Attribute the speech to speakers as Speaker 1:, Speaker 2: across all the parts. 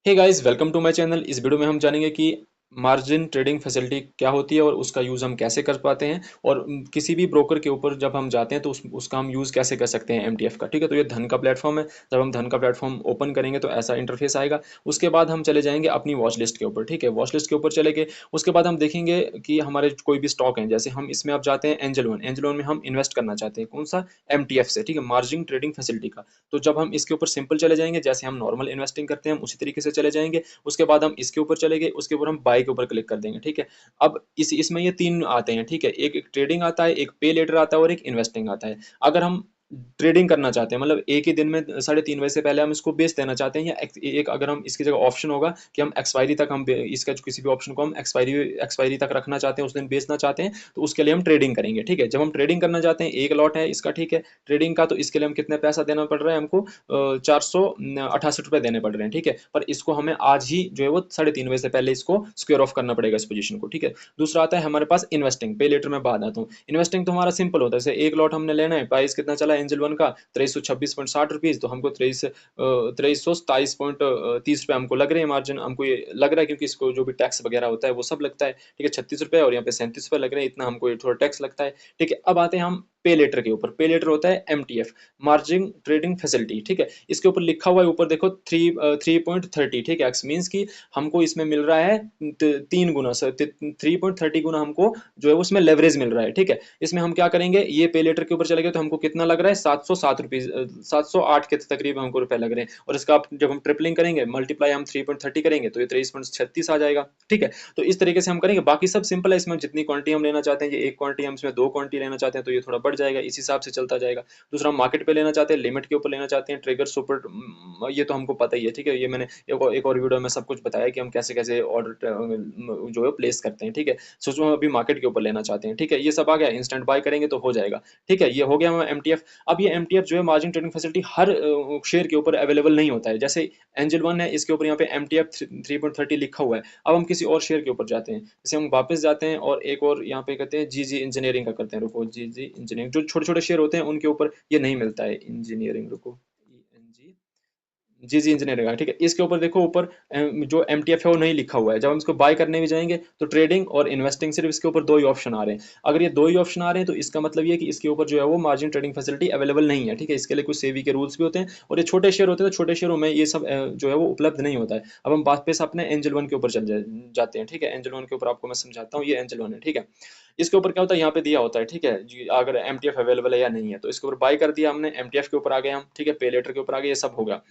Speaker 1: Hey guys, welcome to my channel. इस video में हम जानेंगे कि मार्जिन ट्रेडिंग फैसिलिटी क्या होती है और उसका यूज़ हम कैसे कर पाते हैं और किसी भी ब्रोकर के ऊपर जब हम जाते हैं तो उसका हम यूज़ कैसे कर सकते हैं एमटीएफ का। ठीक है, तो ये धन का प्लेटफॉर्म है। जब हम धन का प्लेटफॉर्म ओपन करेंगे तो ऐसा इंटरफेस आएगा। उसके बाद हम चले जाएंगे अपनी वॉच लिस्ट के ऊपर। ठीक है, वॉच लिस्ट के ऊपर चले गए, उसके बाद हम देखेंगे कि हमारे कोई भी स्टॉक हैं। जैसे हम इसमें अब जाते हैं एंजल वन में हम इन्वेस्ट करना चाहते हैं। कौन सा? एमटीएफ से। ठीक है, मार्जिन ट्रेडिंग फैसिलिटी का। तो जब हम इसके ऊपर सिंपल चले जाएंगे, जैसे हम नॉर्मल इन्वेस्टिंग करते हैं हम उसी तरीके से चले जाएंगे। उसके बाद हम इसके ऊपर चले गए, उसके ऊपर हम बाय के ऊपर क्लिक कर देंगे। ठीक है, अब इसमें ये तीन आते हैं। ठीक है, एक ट्रेडिंग आता है, एक पे लेटर आता है और एक इन्वेस्टिंग आता है। अगर हम ट्रेडिंग करना चाहते हैं, मतलब एक ही दिन में 3:30 बजे से पहले हम इसको बेच देना चाहते हैं, या एक अगर हम इसकी जगह ऑप्शन होगा कि हम एक्सपायरी तक हम इसका जो किसी भी ऑप्शन को हम एक्सपायरी एक्सपायरी तक रखना चाहते हैं, उस दिन बेचना चाहते हैं, तो उसके लिए हम ट्रेडिंग करेंगे। ठीक है, जब हम ट्रेडिंग करना चाहते हैं, एक लॉट है इसका। ठीक है, ट्रेडिंग का, तो इसके लिए हम कितना पैसा देना पड़ रहा है हमको? 468 रुपये देने पड़ रहे हैं। ठीक है, पर इसको हमें आज ही जो है वो 3:30 बजे से पहले इसको स्क्वेयर ऑफ करना पड़ेगा इस पोजीशन को। ठीक है, दूसरा आता है हमारे पास इन्वेस्टिंग। पे लेटर में बाद आता हूँ। इन्वेस्टिंग तो हमारा सिंपल होता है, जैसे एक लॉट हमने लेना है, प्राइस कितना चला एंजल वन का? 2326.60 रुपीज़। तो हमको 2327.30 रुपये हमको लग रहे हैं। मार्जिन हमको ये लग रहा है क्योंकि इसको जो भी टैक्स वगैरह होता है वो सब लगता है। ठीक है, 36 रुपये और यहाँ पे 37 रुपये लग रहे हैं, इतना हमको ये थोड़ा टैक्स लगता है। ठीक है, अब आते हैं हम पे लेटर के ऊपर। पे लेटर होता है एमटीएफ, मार्जिन ट्रेडिंग फैसिलिटी। ठीक है, इसके ऊपर लिखा हुआ है ऊपर देखो 3.30। ठीक है, मीन्स की हमको इसमें मिल रहा है 3 गुना, 3.30 गुना हमको जो है उसमें लेवरेज मिल रहा है। ठीक है, इसमें हम क्या करेंगे, ये पे लेटर के ऊपर चले गए तो हमको कितना लग रहा है? 707 रुपीज, 708 के तकरीब हमको रुपए लग रहे हैं। और इसका जब हम ट्रिपलिंग करेंगे, मल्टीप्लाई हम 3.30 करेंगे तो ये 23.36 आ जाएगा। ठीक है, तो इस तरीके से हम करेंगे। बाकी सब सिंपल है, इसमें जितनी क्वांटिटी हम लेना चाहते हैं, ये एक क्वांटिटी हम इसमें दो क्वांटिटी लेना चाहते हैं तो ये थोड़ा बढ़ जाएगा, इस हिसाब से चलता जाएगा। दूसरा, हम मार्केट पे लेना चाहते हैं, लिमिट के ऊपर लेना चाहते हैं, ट्रिगर सुपर, ये तो हमको पता ही है। ठीक है, ये मैंने एक और वीडियो में सब कुछ बताया कि हम कैसे कैसे ऑर्डर जो है प्लेस करते हैं। ठीक है, सोचो हम अभी मार्केट के ऊपर लेना चाहते हैं। ठीक है, ये सब आ गया, इंस्टेंट बाय करेंगे तो हो जाएगा। ठीक है, ये हो गया हमारा एमटीएफ। अब ये एमटीएफ जो है मार्जिन ट्रेडिंग फैसिलिटी हर शेयर के ऊपर अवेलेबल नहीं होता है। जैसे एंजल वन है, इसके ऊपर यहाँ पे एमटीएफ 3.30 लिखा हुआ है। अब हम किसी और शेयर के ऊपर जाते हैं, जैसे हम वापस जाते हैं और एक और यहाँ पे कहते हैं जीजी इंजीनियरिंग का करते हैं। रुको, जीजी इंजीनियरिंग, जो छोटे छोटे शेयर होते हैं उनके ऊपर ये नहीं मिलता है इंजीनियरिंग। रुको, जी जी इंजीनियरिंग का। ठीक है, इसके ऊपर देखो, ऊपर जो एमटीएफ है वो नहीं लिखा हुआ है। जब हम इसको बाय करने भी जाएंगे तो ट्रेडिंग और इन्वेस्टिंग, सिर्फ इसके ऊपर दो ही ऑप्शन आ रहे हैं। अगर ये दो ही ऑप्शन आ रहे हैं तो इसका मतलब ये है कि इसके ऊपर जो है वो मार्जिन ट्रेडिंग फैसिलिटी अवेलेबल नहीं है। ठीक है, इसके लिए कुछ सेबी के रूल्स भी होते हैं और ये छोटे शेयर होते हैं तो छोटे शेयरों में ये सब जो है वो उपलब्ध नहीं होता है। अब हम वापस अपने एंजल वन के ऊपर जाते हैं। ठीक है, एंजल वन के ऊपर आपको मैं समझाता हूँ। ये एंजल वन है। ठीक है, इसके ऊपर क्या होता है, यहाँ पे दिया होता है। ठीक है जी, अगर एमटीएफ अवेलेबल है या नहीं है, तो इसके ऊपर बाय कर दिया हमने, एमटीएफ के ऊपर आ गए हम। ठीक है, पे लेटर के ऊपर आ गए, ये सब होगा।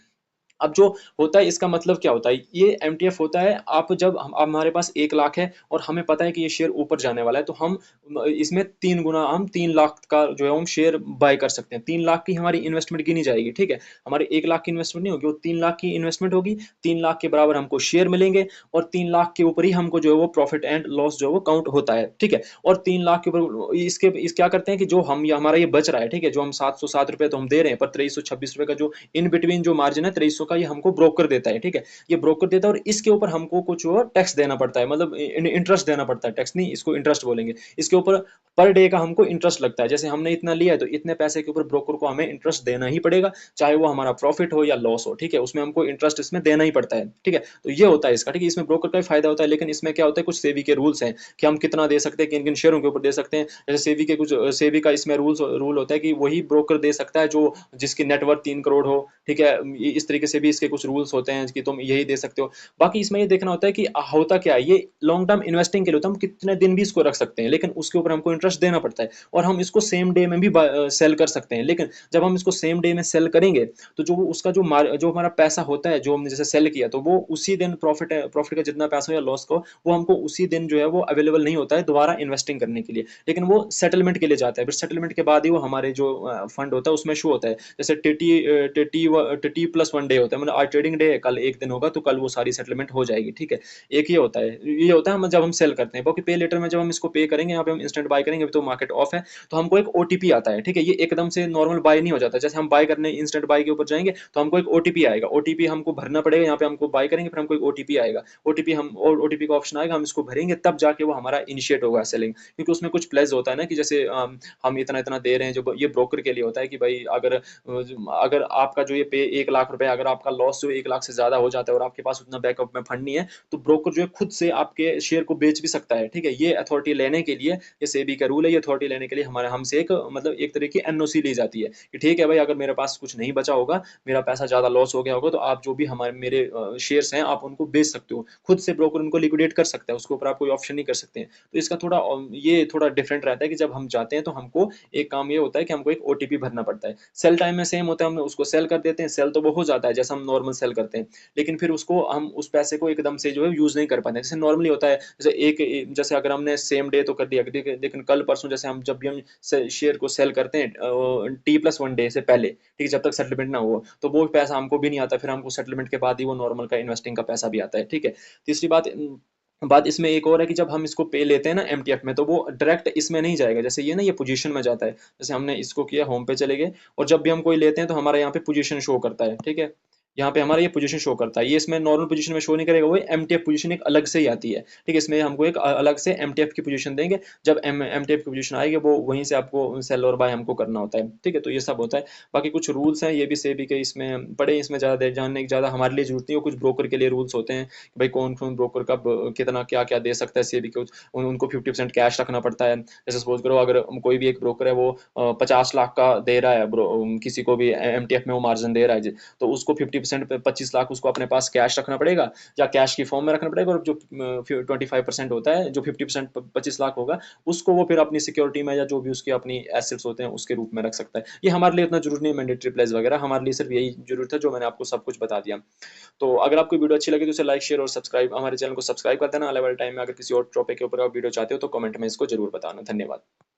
Speaker 1: अब जो होता है इसका मतलब क्या होता है, ये एमटीएफ होता है। आप जब अब हमारे पास 1 लाख है और हमें पता है कि ये शेयर ऊपर जाने वाला है, तो हम इसमें 3 गुना, हम 3 लाख का जो है हम शेयर बाय कर सकते हैं। 3 लाख की हमारी इन्वेस्टमेंट गिनी जाएगी। ठीक है, हमारे 1 लाख की इन्वेस्टमेंट नहीं होगी, वो 3 लाख की इन्वेस्टमेंट होगी। 3 लाख के बराबर हमको शेयर मिलेंगे और 3 लाख के ऊपर ही हमको जो है वो प्रॉफिट एंड लॉस जो है वो काउंट होता है। ठीक है, और 3 लाख के ऊपर क्या करते हैं कि जो हम हमारा ये बच रहा है, ठीक है, जो हम 707 रुपये तो हम दे रहे हैं, पर 2326 रुपये का जो इन बिटवीन जो मार्जिन है 2300 का, ये हमको ब्रोकर देता है। ठीक है, ये ब्रोकर देता है और इसके ऊपर हमको कुछ और टैक्स देना पड़ता है, मतलब इंटरेस्ट देना पड़ता है। टैक्स नहीं, इसको इंटरेस्ट बोलेंगे। इसके ऊपर पर डे का हमको इंटरेस्ट लगता है। जैसे हमने इतना लिया है तो इतने पैसे के ऊपर ब्रोकर को हमें इंटरेस्ट देना ही पड़ेगा, चाहे वो हमारा प्रॉफिट हो या लॉस हो। ठीक है, उसमें हमको इंटरेस्ट इसमें देना ही पड़ता है। ठीक है, तो ये होता है इसका। ठीक है, इसमें ब्रोकर का भी फायदा होता है, लेकिन इसमें क्या होता है, कुछ सेबी के रूल्स हैं कि हम कितना दे सकते हैं, किन किन शेयरों के ऊपर दे सकते हैं। जैसे सेबी का इसमें रूल होता है कि वही ब्रोकर दे सकता है जो जिसकी नेटवर्थ 3 करोड़ हो। ठीक है, इस तरीके से भी इसके कुछ रूल्स होते हैं कि तुम यही दे सकते हो। बाकी इसमें ये देखना होता है कि होता क्या है, ये लॉन्ग टर्म इन्वेस्टिंग के लिए होता है। हम कितने दिन भी इसको रख सकते हैं, लेकिन उसके ऊपर हमको इंटरेस्ट देना पड़ता है। और हम इसको सेम डे में भी सेल कर सकते हैं, लेकिन जब हम इसको सेम डे में सेल करेंगे तो उसका जो हमारा पैसा होता है, जो हमने जैसे सेल किया, तो वो उसी दिन प्रॉफिट का जितना पैसा हो या लॉस को, वो हमको उसी दिन जो है वो अवेलेबल नहीं होता है दोबारा इन्वेस्टिंग करने के लिए, लेकिन वो सेटलमेंट के लिए जाता है। फिर सेटलमेंट के बाद ही वो हमारे जो फंड होता है उसमें शो होता है। जैसे टी प्लस वन डे होता है, मतलब आज ट्रेडिंग डे है, कल एक दिन होगा तो कल वो सारी सेटलमेंट हो जाएगी। ठीक है, एक ये होता है, हम जब हम सेल करते हैं। बाकी पे लेटर में जब हम इसको पे करेंगे, यहाँ पे हम इंस्टेंट बाय करेंगे, अभी तो मार्केट ऑफ है, तो हमको एक ओटीपी आता है। ठीक है, ये एकदम से नॉर्मल बाय नहीं हो जाता। जैसे हम बाय करने इंस्टेंट बाय के ऊपर जाएंगे तो हमको एक ओटीपी आएगा, ओटीपी हमको भरना पड़ेगा। यहाँ पे हमको बाय करेंगे, फिर हमको एक ओटीपी आएगा, ओटीपी का ऑप्शन आएगा, हम इसको भरेंगे तब जाके वो हमारा इनिशिएट होगा सेलिंग। क्योंकि उसमें कुछ प्लेज होता है ना, कि जैसे हम इतना इतना दे रहे हैं, जो ये ब्रोकर के लिए होता है कि भाई अगर आपका जो ये पे 1 लाख रुपए अगर आपका लॉस जो 1 लाख से ज़्यादा हो जाता है और आपके पास उतना बैकअप में फंड नहीं है, तो ब्रोकर जो है खुद से आपके शेयर को बेच भी सकता है, ठीक है? ये अथॉरिटी लेने के लिए, ये सेबी का रूल है, ये अथॉरिटी लेने के लिए हमारे हमसे एक मतलब एक तरह की एनओसी ली जाती है कि ठीक है भाई, अगर मेरे पास कुछ नहीं बचा होगा, मेरा पैसा ज़्यादा लॉस हो गया होगा, तो आप जो भी हमारे मेरे शेयर्स हैं, आप उनको बेच सकते हो। खुद से ब्रोकर उनको लिक्विडेट कर सकता है, उसके ऊपर आप कोई ऑप्शन नहीं कर सकते हैं। तो इसका थोड़ा ये थोड़ा डिफरेंट रहता है कि जब हम जाते हैं, तो हमको एक काम ये होता है कि हमको एक ओटीपी भरना पड़ता है। सेल टाइम में सेम होता है, हम उसको सेल कर देते हैं, सेल तो वो हो जाता है जैसा हम नॉर्मल सेल करते हैं, लेकिन फिर उसको हम उस पैसे को एकदम से जो है यूज़ नहीं कर पाते हैं। जैसे नॉर्मली होता है, जैसे अगर हमने सेम डे तो कर दिया, लेकिन कल परसों जैसे हम जब भी हम शेयर को सेल करते हैं T+1 डे से पहले, ठीक है, जब तक सेटलमेंट ना हो, तो वो पैसा हमको भी नहीं आता, फिर हमको सेटलमेंट के बाद ही वो नॉर्मल का इन्वेस्टिंग का पैसा भी आता है, ठीक है। तीसरी बात इसमें एक और है कि जब हम इसको पे लेते हैं ना एमटीएफ में, तो वो डायरेक्ट इसमें नहीं जाएगा, जैसे ये ना ये पोजीशन में जाता है, जैसे हमने इसको किया, होम पे चले गए, और जब भी हम कोई लेते हैं तो हमारा यहाँ पे पोजीशन शो करता है, ठीक है, यहाँ पे हमारा ये पोजीशन शो करता है, ये इसमें नॉर्मल पोजीशन में शो नहीं करेगा, वो एमटीएफ पोजीशन एक अलग से ही आती है, ठीक है, इसमें हमको एक अलग से एमटीएफ की पोजीशन देंगे, जब एमटीएफ की पोजीशन आएगी, वो वहीं से आपको सेल और बाय हमको करना होता है, ठीक है। तो ये सब होता है, बाकी कुछ रूल्स हैं, ये भी सेबी के इसमें पढ़े, इसमें ज़्यादा जानने की ज़्यादा हमारे लिए जरूरत नहीं है, कुछ ब्रोकर के लिए रूल्स होते हैं कि भाई कौन कौन ब्रोकर कब कितना क्या क्या दे सकता है, सेबी के उनको 50% कैश रखना पड़ता है। जैसे सपोज करो, अगर कोई भी एक ब्रोकर है, वो 50 लाख का दे रहा है किसी को भी एमटीएफ में वो मार्जिन दे रहा है, तो उसको 50% पे 25 लाख उसको अपने पास कैश रखना पड़ेगा, या कैश की फॉर्म में रखना पड़ेगा, और जो 25% होता है, जो 50% 25 लाख होगा, उसको वो फिर अपनी सिक्योरिटी में या जो भी उसके अपनी एसेट्स होते हैं उसके रूप में रख सकता है। ये हमारे लिए इतना जरूरी नहीं है, मैंडेटरी प्लेस वगैरह, हमारे लिए सिर्फ यही जरूरत है जो मैंने आपको सब कुछ बता दिया। तो अगर आपको वीडियो अच्छी लगी तो इसे लाइक शेयर और सब्सक्राइब, हमारे चैनल को सब्सक्राइब कर देना। आने वाले टाइम में अगर किसी और टॉपिक के ऊपर आप वीडियो चाहते हो तो कमेंट में इसको जरूर बताना। धन्यवाद।